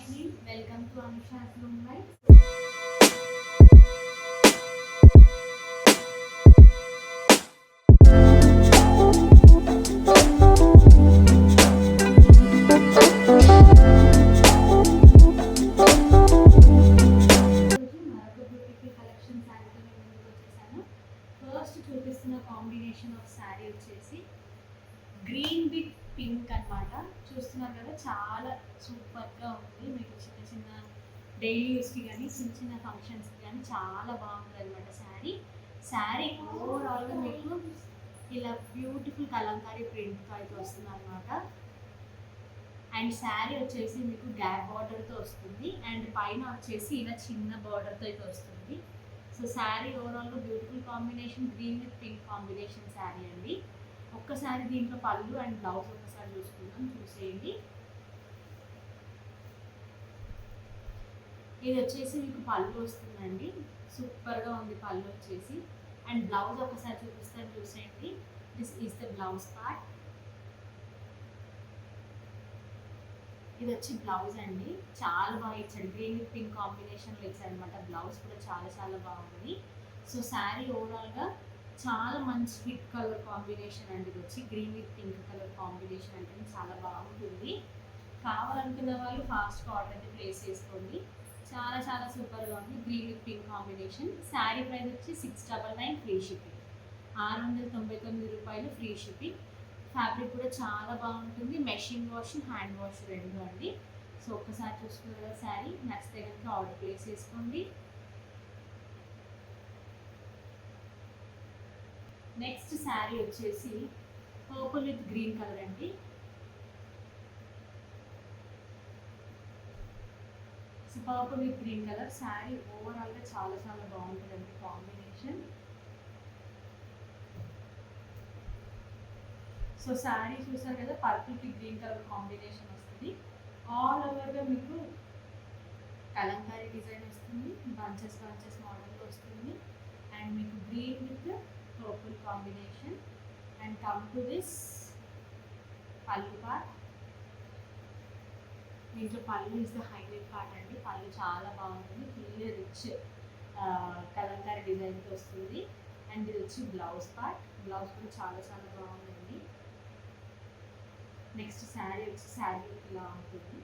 అండి, welcome to Anusha's room life. First చూపిస్తున్న combination of sari వచ్చేసి గ్రీన్ విత్ పింక్ అనమాట. చూస్తున్నారు కదా, చాలా సూపర్గా ఉంది. మీకు చిన్న చిన్న డైలీ యూస్కి కానీ చిన్న చిన్న ఫంక్షన్స్కి కానీ చాలా బాగుంటుంది అనమాట శారీ. శారీ ఓవరాల్గా మీకు ఇలా బ్యూటిఫుల్ కలంకారీ ప్రింట్తో అయితే వస్తుంది అనమాట. అండ్ శారీ వచ్చేసి మీకు గ్యాప్ బార్డర్తో వస్తుంది అండ్ పైన వచ్చేసి ఇలా చిన్న బార్డర్తో అయితే వస్తుంది. సో శారీ ఓవరాల్గా beautiful combination, green with pink combination sari అండి. ఒక్కసారి దీంట్లో పళ్ళు అండ్ బ్లౌజ్ ఒక్కసారి చూసుకుందాం, చూసేయండి. ఇది వచ్చేసి మీకు పళ్ళు వస్తుందండి, సూపర్గా ఉంది పళ్ళు వచ్చేసి. అండ్ బ్లౌజ్ ఒకసారి చూపిస్తాను, చూసేయండి. This is the blouse part. ఇది వచ్చి బ్లౌజ్ అండి, చాలా బాగా ఇచ్చాడు. గ్రీన్ విత్ పింక్ కాంబినేషన్లో ఇచ్చాడు అనమాట. బ్లౌజ్ కూడా చాలా చాలా బాగుంది. సో శారీ ఓవరాల్గా చాలా మంచి స్వీట్ కలర్ కాంబినేషన్ అండి. ఇది వచ్చి green with pink colour combination అంటే చాలా బాగుంటుంది. కావాలనుకున్న వాళ్ళు ఫాస్ట్గా ఆర్డర్ ప్లేస్ చేసుకోండి. చాలా చాలా సూపర్గా ఉంది green with pink combination. Sari price వచ్చి 699 ఫ్రీ షిప్పింగ్, 699 రూపాయలు ఫ్రీ షిప్పింగ్. ఫ్యాబ్రిక్ కూడా చాలా బాగుంటుంది. మెషిన్ వాష్, హ్యాండ్ వాష్ రెండు అండి. సో ఒక్కసారి చూసుకున్నారు కదా శారీ, నచ్చితే కనుక ఆర్డర్ ప్లేస్ చేసుకోండి. నెక్స్ట్ శారీ వచ్చేసి పర్పుల్ విత్ గ్రీన్ కలర్ అండి. So purple with green colour sari ఓవరాల్గా చాలా చాలా బాగుంటుందండి కాంబినేషన్. సో శారీ చూసారు కదా, పర్పుల్ కి గ్రీన్ కలర్ కాంబినేషన్ వస్తుంది. ఆల్ ఓవర్గా మీకు కలంకారీ డిజైన్ వస్తుంది, బంచెస్ బంచెస్ మోడల్ వస్తుంది. అండ్ మీకు green with purple combination. And come to this పళ్ళు పార్ట్. దీంట్లో పళ్ళు ఇస్ ద హైలైట్ పార్ట్ అండి. పళ్ళు చాలా బాగుంటుంది, ఫుల్ రిచ్ కలంకారీ డిజైన్తో వస్తుంది. అండ్ ఇది వచ్చి బ్లౌజ్ పార్ట్. బ్లౌజ్ కూడా చాలా చాలా బాగుందండి. నెక్స్ట్ శారీ వచ్చి శారీ ఇలా ఉంటుంది.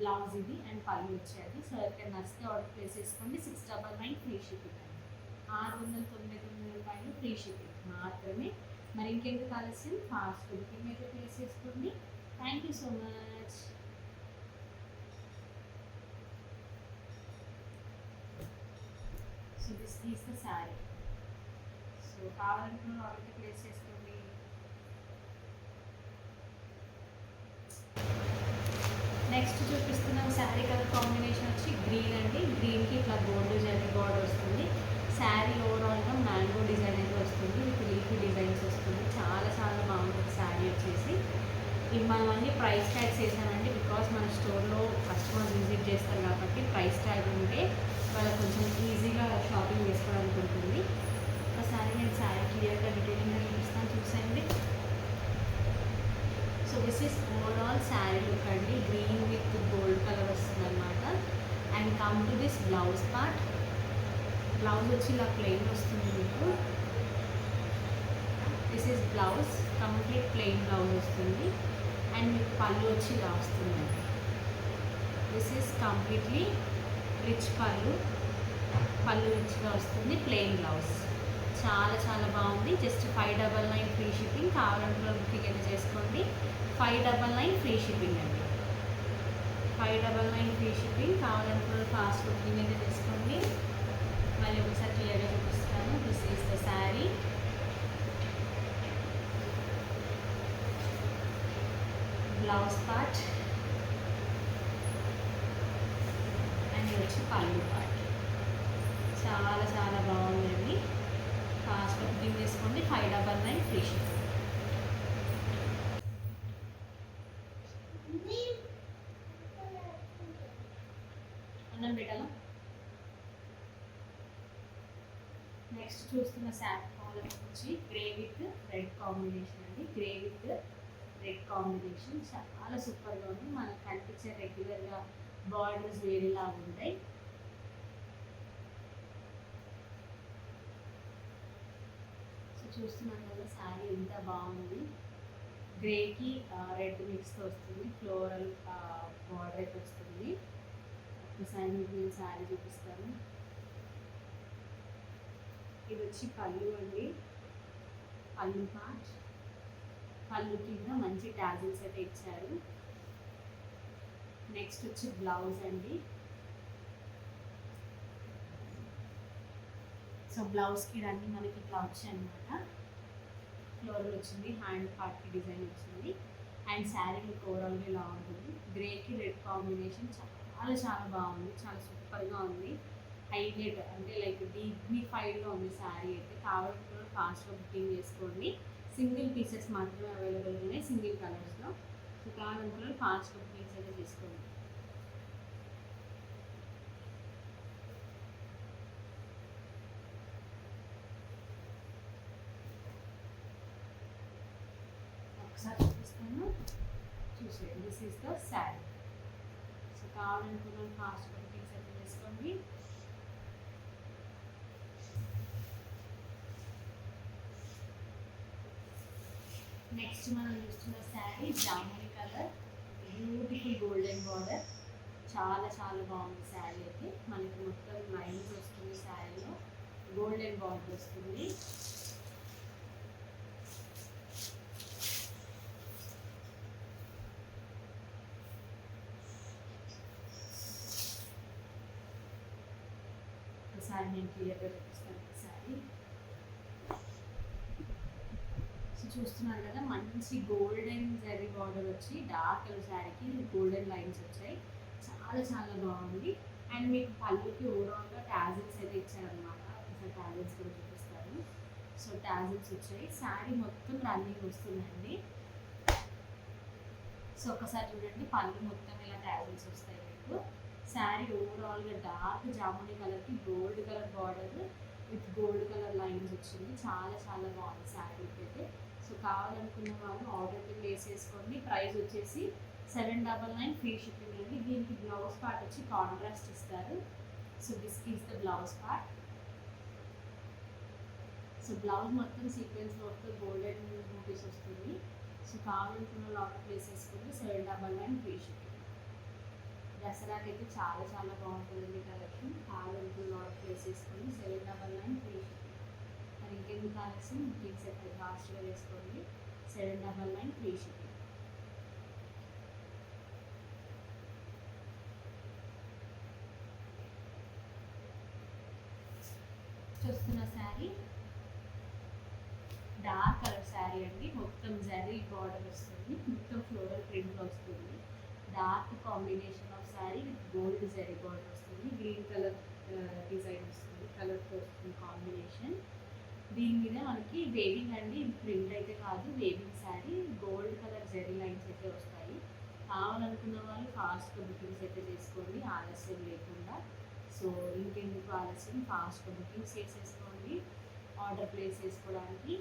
బ్లౌజ్ ఇది అండ్ పళ్ళు వచ్చేది. సో ఇక్కడ నచ్చితే ఆర్డర్ ప్లేస్ చేసుకోండి. 699 ఫ్రీ షిప్పింగ్ అండి, 699 రూపాయలు ఫ్రీ షిప్పింగ్ మాత్రమే. మరి ఇంకెందుకు ఆలస్యం, ఫాస్ట్ బుకింగ్ అయితే ప్లేస్ చేసుకోండి. Thank you so much. So this is the sari. So కావాలనుకున్న ఆర్డర్ ప్లేస్ చేసుకోండి. నెక్స్ట్ చూపిస్తున్న శారీ కలర్ కాంబినేషన్ వచ్చి గ్రీన్ అండి. గ్రీన్కి ఇట్లా గోల్డ్ జరీ బార్డర్ వస్తుంది. శారీ ఓవరాల్గా మ్యాంగో డిజైన్ అయితే వస్తుంది, విత్ లీఫీ డిజైన్స్ వస్తుంది. చాలా చాలా బాగుంటుంది శారీ వచ్చేసి. ఇవి మనం అన్ని ప్రైస్ ట్యాగ్స్ వేసానండి, బికాస్ మన స్టోర్లో కస్టమర్స్ విజిట్ చేస్తారు కాబట్టి ప్రైస్ ట్యాగ్ ఉంటే వాళ్ళకి కొంచెం ఈజీగా షాపింగ్ చేసుకోవడానికి ఉంటుంది. ఒకసారి నేను శారీ క్లియర్గా డీటెయిలింగ్గా చూపిస్తాను, చూసేయండి. So this is overall sari look అండి. గ్రీన్ విత్ గోల్డ్ కలర్ వస్తుంది అనమాట. And come to this blouse part. Blouse వచ్చి ఇలా ప్లెయిన్ వస్తుంది మీకు. This is blouse, complete plain blouse వస్తుంది. అండ్ మీకు పళ్ళు వచ్చి ఇలా వస్తుందండి. దిస్ ఈస్ కంప్లీట్లీ రిచ్ పళ్ళు, పళ్ళు రిచ్గా వస్తుంది. ప్లెయిన్ బ్లౌజ్ చాలా చాలా బాగుంది. Just 599 free shipping. కావాలంటే బుకింగ్ అయితే చేసుకోండి. 599 ఫ్రీ షిప్పింగ్ అండి, 599 ఫ్రీ షిప్పింగ్. కావాలంటే ఫాస్ట్ బుకింగ్ అయితే చేసుకోండి. మళ్ళీ ఒకసారి క్లియర్గా చూపిస్తాను. This is the sari. Blouse part and ఇది వచ్చి పళ్ళు పార్ట్. చాలా చాలా బాగుందండి. ఫాస్ట్ బుకింగ్ చేసుకోండి. 599 ఫ్రీ షిప్పింగ్. అన్నం పెట్టాలా. నెక్స్ట్ చూస్తున్న శారీ కలర్ వచ్చి గ్రే విత్ రెడ్ కాంబినేషన్ అండి. గ్రే విత్ రెడ్ కాంబినేషన్ చాలా సూపర్గా ఉంది. మనకు కనిపించే రెగ్యులర్గా బార్డర్స్ వేరేలాగా ఉంటాయి. సో చూస్తున్నాను కదా శారీ ఎంత బాగుంది. గ్రేకి రెడ్ మిక్స్తో వస్తుంది, ఫ్లోరల్ బార్డర్ అయితే వస్తుంది. ఒకసారి మీకు నేను శారీ చూపిస్తాను. ఇది వచ్చి పళ్ళు అండి, పళ్ళు పార్ట్. పళ్ళు కింద మంచి టాజిల్స్ అయితే ఇచ్చారు. నెక్స్ట్ వచ్చి బ్లౌజ్ అండి. సో బ్లౌజ్కి అన్నీ మనకి ఇట్లా వచ్చాయి అనమాట. ఫ్లోరల్ వచ్చింది, హ్యాండ్ పార్ట్కి డిజైన్ వచ్చింది. అండ్ శారీ లుక్ ఓవరాల్గా ఇలా ఉంటుంది. గ్రేకి రెడ్ కాంబినేషన్ చాలా చాలా బాగుంది, చాలా సూపర్గా ఉంది. హైలైట్ అంటే లైక్ డిగ్నిఫైడ్గా ఉంది శారీ అయితే. కావాలంటే ఫాస్ట్గా బుకింగ్ చేసుకోండి. సింగిల్ పీసెస్ మాత్రమే అవైలబుల్ ఉన్నాయి, సింగిల్ కలర్స్లో. సో కావాలనుకున్న ఫాస్ట్గా బుకింగ్స్ అయితే చేసుకోండి. ఒకసారి చూపిస్తాను, చూసేయండి. This is the sari. So కావాలనుకున్న ఫాస్ట్గా బుకింగ్స్ అయితే చేసుకోండి. నెక్స్ట్ మనం చూస్తున్న sari jamuni colour, beautiful golden border. చాలా చాలా బాగుంది శారీ అయితే. మనకి మొత్తం లైన్స్ వస్తుంది, శారీలో గోల్డెన్ బార్డర్ వస్తుంది. ఒకసారి నేను క్లియర్గా చూపిస్తాను శారీ. చూస్తున్నారు కదా, మంచి గోల్డెన్ జరీ బార్డర్ వచ్చి డార్క్ కలర్ శారీకి గోల్డెన్ లైన్స్ వచ్చాయి. చాలా చాలా బాగుంది. అండ్ మీకు పళ్ళుకి ఓవరాల్గా టాజిల్స్ అయితే ఇచ్చారనమాట. ఒకసారి టాజిల్స్ కూడా చూపిస్తారు. సో టాజిల్స్ వచ్చాయి. శారీ మొత్తం రన్నింగ్ వస్తుందండి. సో ఒకసారి చూడండి, పళ్ళు మొత్తం ఇలా టాజిల్స్ వస్తాయి మీకు. శారీ ఓవరాల్గా డార్క్ జామునీ కలర్కి gold colour border with gold colour lines వచ్చింది. చాలా చాలా బాగుంది శారీకి అయితే. సో కావాలనుకున్న వాళ్ళు ఆర్డర్ ప్లేస్ చేసుకోండి. ప్రైస్ వచ్చేసి 799 ఫ్రీ షిప్పింగ్ అండి. దీనికి బ్లౌజ్ పార్ట్ వచ్చి కాంట్రాస్ట్ ఇస్తారు. So this is the blouse part. So blouse మొత్తం సీక్వెన్స్ వర్క్ గోల్డెన్ బూటీస్ వస్తుంది. సో కావాలనుకున్న వాళ్ళు ఆర్డర్ ప్లేస్ చేసుకుంటే 799 ఫ్రీ షిప్పింగ్. దసరాకి అయితే చాలా చాలా బాగుంటుందండి కలెక్షన్. కావాలనుకున్న ఆర్డర్ ప్లేస్ చేసుకొని 799 ఫ్రీ షిప్పింగ్. మరి ఇంకెందుకు కావాల్సి బుకింగ్స్ అయితే ఫాస్ట్గా చేసుకోండి. 799 ఫ్రీ షిప్పింగ్. చూస్తున్న శారీ డార్క్ కలర్ శారీ అండి. మొత్తం జరీ బార్డర్ వస్తుంది, మొత్తం ఫ్లోరల్ ప్రింట్ వస్తుంది. Dark combination of sari with gold zari border వస్తుంది. గ్రీన్ కలర్ డిజైన్ వస్తుంది, కలర్తో వస్తుంది కాంబినేషన్. దీని మీద మనకి వేవింగ్ అండి, ప్రింట్ అయితే కాదు, weaving sari. Gold colour zari lines అయితే వస్తాయి. కావాలనుకున్న వాళ్ళు ఫాస్ట్గా బుకింగ్స్ అయితే చేసుకోండి, ఆలస్యం లేకుండా. సో ఇంకెందుకు ఆలస్యం, ఫాస్ట్గా బుకింగ్స్ చేసేసుకోండి ఆర్డర్ ప్లేస్ చేసుకోవడానికి.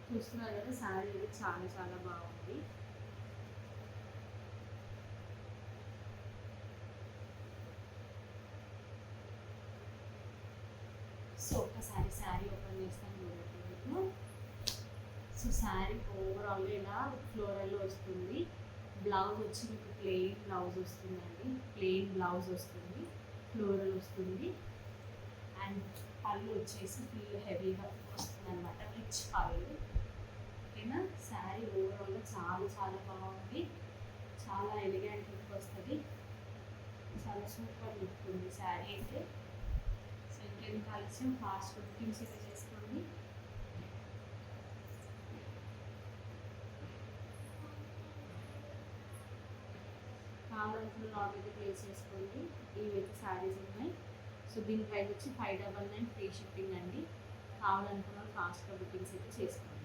చూస్తున్నారు కదా, శారీ అయితే చాలా చాలా బాగుంది. సో ఒక్కసారి శారీ ఓపెన్ చేస్తాను చూడండి మీకు. సో శారీ ఓవరాల్ ఇలా ఫ్లోరల్లో వస్తుంది. బ్లౌజ్ వచ్చి మీకు ప్లెయిన్ బ్లౌజ్ వస్తుందండి, ప్లెయిన్ బ్లౌజ్ వస్తుంది, ఫ్లోరల్ వస్తుంది. అండ్ పళ్ళు వచ్చేసి ఫుల్ హెవీగా వస్తుంది అనమాట, రిచ్ పళ్ళు. ఓకేనా, శారీ ఓవరాల్గా చాలా చాలా బాగుంది, చాలా ఎలిగెంట్ లుక్ వస్తుంది, చాలా సూపర్ లుక్ ఉంది శారీ అయితే. సో ఇంకేం కాల్సిన ఫాస్ట్ బుకింగ్స్ అయితే చేసుకోండి. కావాలనుకున్న ఆర్డర్ అయితే ప్లేస్ చేసుకోండి. ఇవైతే శారీస్ ఉన్నాయి. సో దీని ప్రైస్ వచ్చి 599 ఫ్రీ షిప్పింగ్ అండి. కావాలనుకున్న ఫాస్ట్గా బుకింగ్స్ అయితే చేసుకోండి.